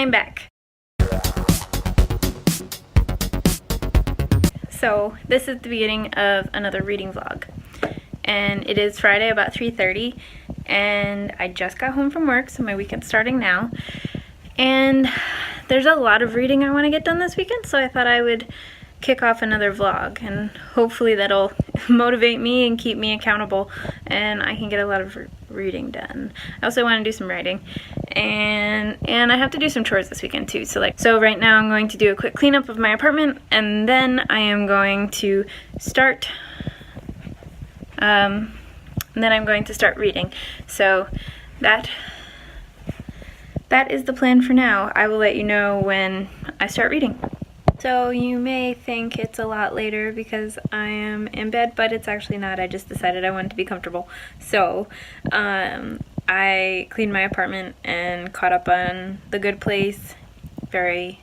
I'm back. So this is the beginning of another reading vlog, and it is Friday about 3:30, and I just got home from work, so my weekend's starting now, and there's a lot of reading I want to get done this weekend, so I thought I would kick off another vlog, and hopefully that'll motivate me and keep me accountable, and I can get a lot of reading done. I also want to do some writing, and I have to do some chores this weekend too. So right now I'm going to do a quick cleanup of my apartment, and then I am going to start reading. So that is the plan for now. I will let you know when I start reading. So you may think it's a lot later because I am in bed, but it's actually not. I just decided I wanted to be comfortable. So I cleaned my apartment and caught up on The Good Place. Very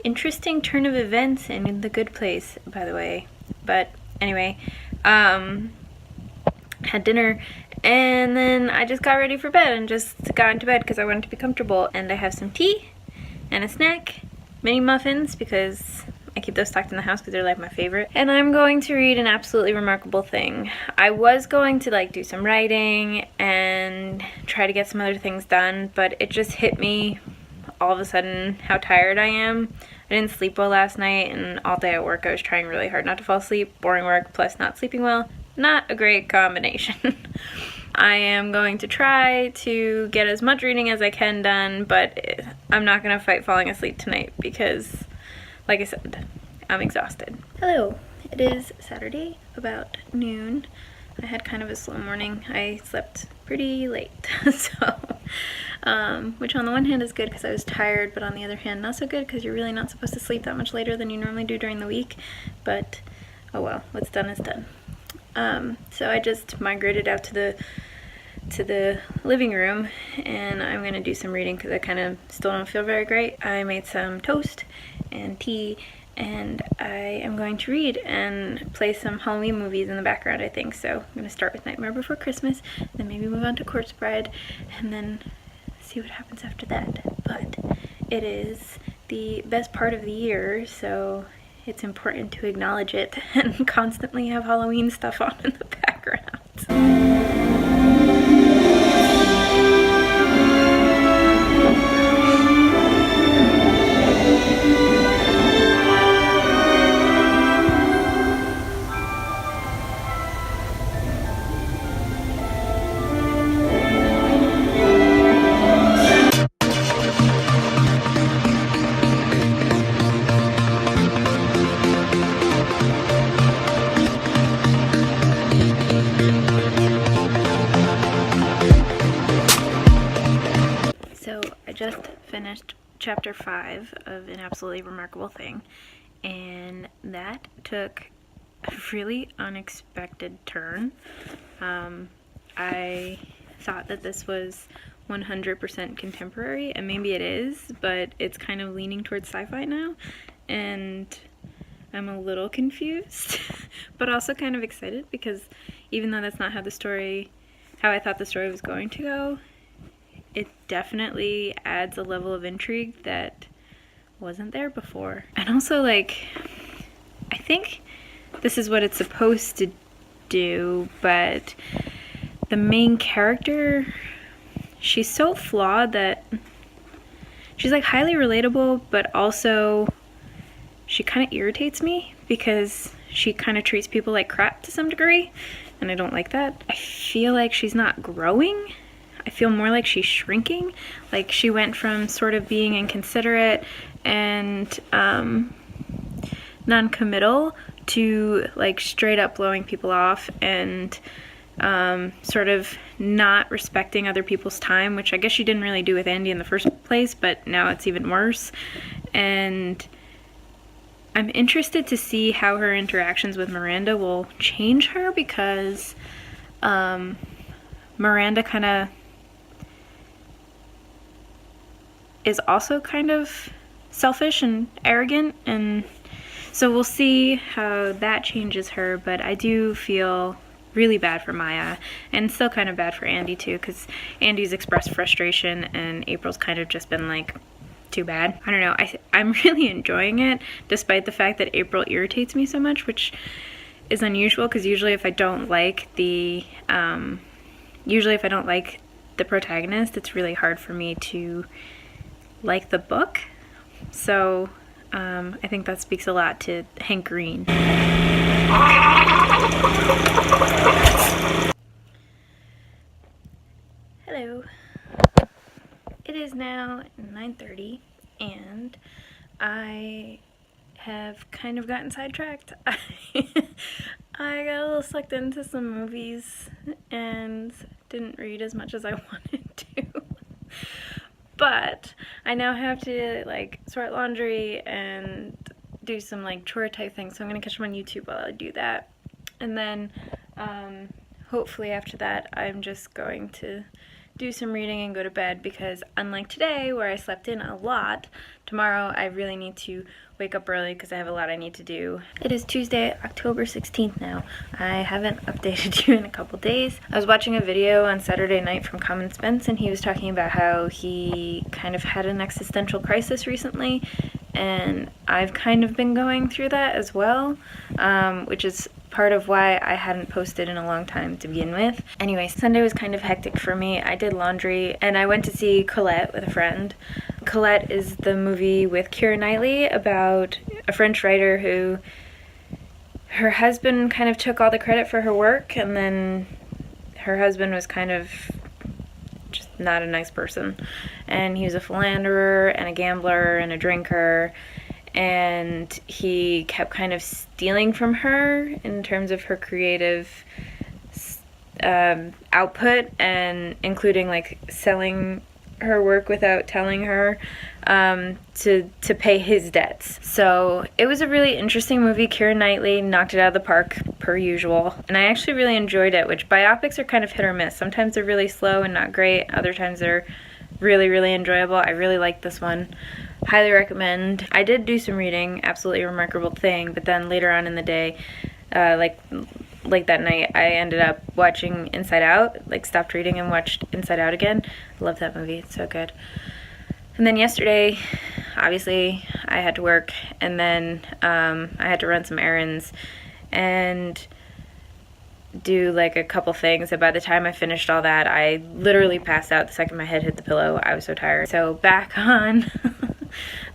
interesting turn of events in The Good Place, by the way. But anyway, had dinner, and then I just got ready for bed and just got into bed because I wanted to be comfortable. And I have some tea and a snack. Mini muffins, because I keep those stocked in the house because they're like my favorite. And I'm going to read An Absolutely Remarkable Thing. I was going to like do some writing and try to get some other things done, but it just hit me all of a sudden how tired I am. I didn't sleep well last night, and all day at work I was trying really hard not to fall asleep. Boring work plus not sleeping well. Not a great combination. I am going to try to get as much reading as I can done, but I'm not going to fight falling asleep tonight because, like I said, I'm exhausted. Hello, it is Saturday, about noon. I had kind of a slow morning. I slept pretty late, so, which on the one hand is good because I was tired, but on the other hand not so good because you're really not supposed to sleep that much later than you normally do during the week, but oh well, what's done is done. So I just migrated out to the living room, and I'm gonna do some reading because I kind of still don't feel very great. I made some toast and tea, and I am going to read and play some Halloween movies in the background, I think. So I'm gonna start with Nightmare Before Christmas, then maybe move on to Corpse Bride, and then see what happens after that. But it is the best part of the year, so it's important to acknowledge it and constantly have Halloween stuff on in the background. Just finished chapter 5 of An Absolutely Remarkable Thing, and that took a really unexpected turn. I thought that this was 100% contemporary, and maybe it is, but it's kind of leaning towards sci-fi now, and I'm a little confused, but also kind of excited because even though that's not how I thought the story was going to go, it definitely adds a level of intrigue that wasn't there before. And also, like, I think this is what it's supposed to do, but the main character, she's so flawed that she's like highly relatable, but also she kind of irritates me because she kind of treats people like crap to some degree, and I don't like that. I feel like she's not growing. I feel more like she's shrinking. Like she went from sort of being inconsiderate and non-committal to like straight up blowing people off and sort of not respecting other people's time, which I guess she didn't really do with Andy in the first place, but now it's even worse. And I'm interested to see how her interactions with Miranda will change her, because Miranda kind of is also kind of selfish and arrogant, and so we'll see how that changes her. But I do feel really bad for Maya, and still kind of bad for Andy too, because Andy's expressed frustration and April's kind of just been like too bad. I don't know, I'm really enjoying it, despite the fact that April irritates me so much, which is unusual, because usually if I don't like the protagonist, it's really hard for me to like the book. So I think that speaks a lot to Hank Green. Hello. It is now 9:30 and I have kind of gotten sidetracked. I got a little sucked into some movies and didn't read as much as I wanted to. But I now have to like sort laundry and do some like chore type things, so I'm gonna catch them on YouTube while I do that. And then hopefully after that I'm just going to do some reading and go to bed, because unlike today where I slept in a lot, tomorrow I really need to wake up early because I have a lot I need to do. It is Tuesday, October 16th now. I haven't updated you in a couple days. I was watching a video on Saturday night from Common Spence, and he was talking about how he kind of had an existential crisis recently, and I've kind of been going through that as well, which is part of why I hadn't posted in a long time to begin with. Anyway, Sunday was kind of hectic for me. I did laundry and I went to see Colette with a friend. Colette is the movie with Keira Knightley about a French writer who, her husband kind of took all the credit for her work, and then her husband was kind of just not a nice person. And he was a philanderer and a gambler and a drinker, and he kept kind of stealing from her in terms of her creative output, and including like selling her work without telling her to pay his debts. So it was a really interesting movie. Keira Knightley knocked it out of the park per usual, and I actually really enjoyed it, which biopics are kind of hit or miss. Sometimes they're really slow and not great, other times they're really, really enjoyable. I really liked this one. Highly recommend. I did do some reading, absolutely remarkable thing, but then later on in the day, like that night, I ended up watching Inside Out, like stopped reading and watched Inside Out again. I love that movie, it's so good. And then yesterday, obviously, I had to work, and then I had to run some errands and do like a couple things, and by the time I finished all that, I literally passed out the second my head hit the pillow. I was so tired. So back on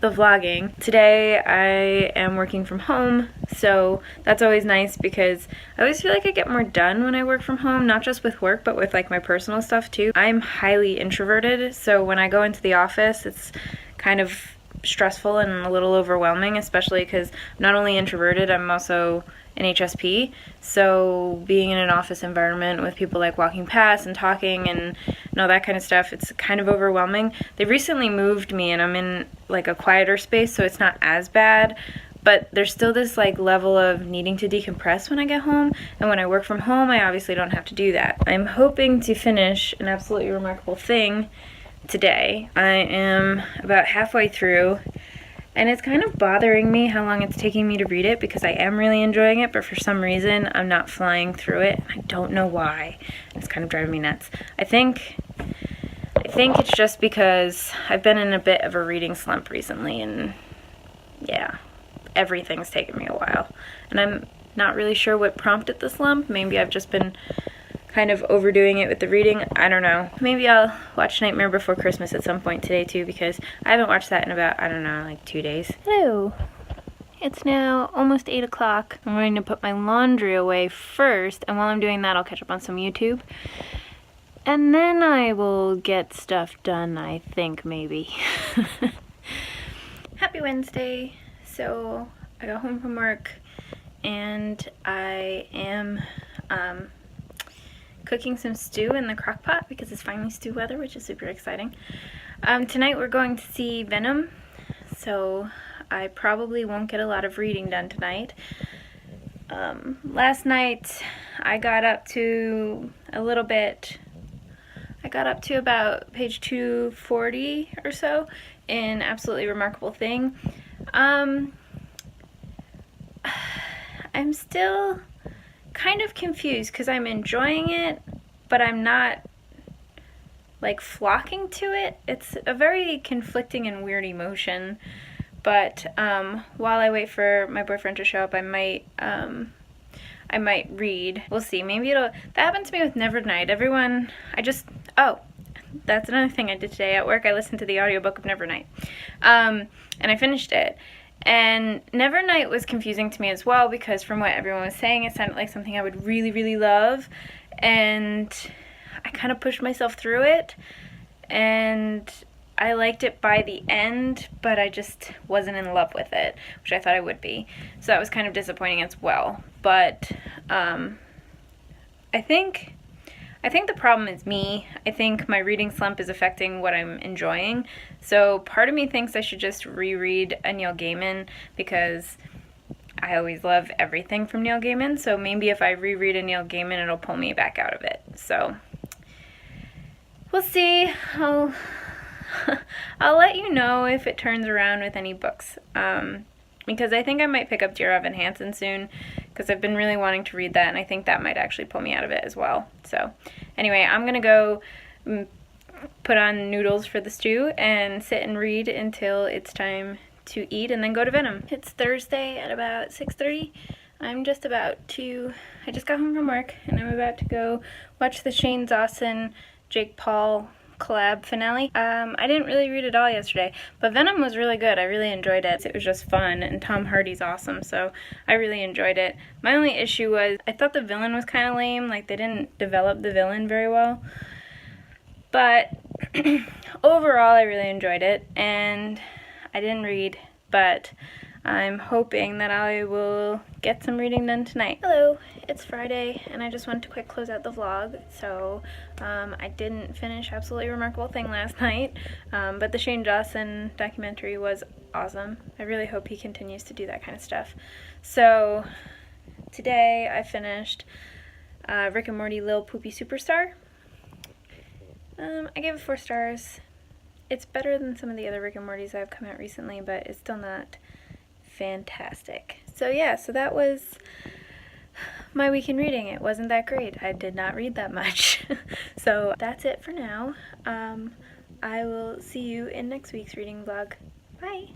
the vlogging. Today I am working from home, so that's always nice because I always feel like I get more done when I work from home, not just with work but with like my personal stuff too. I'm highly introverted, so when I go into the office it's kind of stressful and a little overwhelming, especially because I'm not only introverted, I'm also an HSP, so being in an office environment with people like walking past and talking and all that kind of stuff, it's kind of overwhelming. They recently moved me and I'm in like a quieter space, so it's not as bad, but there's still this like level of needing to decompress when I get home, and when I work from home I obviously don't have to do that. I'm hoping to finish An Absolutely Remarkable Thing today. I am about halfway through, and it's kind of bothering me how long it's taking me to read it, because I am really enjoying it, but for some reason I'm not flying through it. I don't know why. It's kind of driving me nuts. I think it's just because I've been in a bit of a reading slump recently, and yeah, everything's taken me a while. And I'm not really sure what prompted the slump. Maybe I've just been kind of overdoing it with the reading. I don't know. Maybe I'll watch Nightmare Before Christmas at some point today too, because I haven't watched that in about, I don't know, like 2 days. Hello. It's now almost 8 o'clock. I'm going to put my laundry away first, and while I'm doing that I'll catch up on some YouTube. And then I will get stuff done, I think, maybe. Happy Wednesday. So I got home from work and I am cooking some stew in the crock pot because it's finally stew weather, which is super exciting. Tonight we're going to see Venom, so I probably won't get a lot of reading done tonight. Last night I got up to a little bit, I got up to about page 240 or so in Absolutely Remarkable Thing. I'm still kind of confused because I'm enjoying it, but I'm not like flocking to it. It's a very conflicting and weird emotion. But while I wait for my boyfriend to show up, I might read. We'll see. Maybe it'll. That happened to me with Nevernight. Oh, that's another thing I did today at work. I listened to the audiobook of Nevernight, and I finished it. And Nevernight was confusing to me as well, because from what everyone was saying, it sounded like something I would really, really love. And I kind of pushed myself through it. And I liked it by the end, but I just wasn't in love with it, which I thought I would be. So that was kind of disappointing as well. But I think the problem is me. I think my reading slump is affecting what I'm enjoying. So part of me thinks I should just reread a Neil Gaiman, because I always love everything from Neil Gaiman. So maybe if I reread a Neil Gaiman, it'll pull me back out of it. So we'll see. I'll let you know if it turns around with any books. Because I think I might pick up Dear Evan Hansen soon, because I've been really wanting to read that, and I think that might actually pull me out of it as well. So anyway, I'm going to go put on noodles for the stew and sit and read until it's time to eat, and then go to Venom. It's Thursday at about 6:30. I just got home from work, and I'm about to go watch the Shane Dawson, Jake Paul collab finale. I didn't really read it all yesterday, but Venom was really good. I really enjoyed it. It was just fun, and Tom Hardy's awesome, so I really enjoyed it. My only issue was I thought the villain was kind of lame. Like, they didn't develop the villain very well. But overall, I really enjoyed it, and I didn't read, but I'm hoping that I will get some reading done tonight. Hello, it's Friday, and I just wanted to quick close out the vlog. So I didn't finish Absolutely Remarkable Thing last night, but the Shane Dawson documentary was awesome. I really hope he continues to do that kind of stuff. So today I finished Rick and Morty Lil Poopy Superstar. I gave it 4 stars. It's better than some of the other Rick and Mortys that have come out recently, but it's still not fantastic. So yeah, so that was my week in reading. It wasn't that great. I did not read that much. So that's it for now. I will see you in next week's reading vlog. Bye!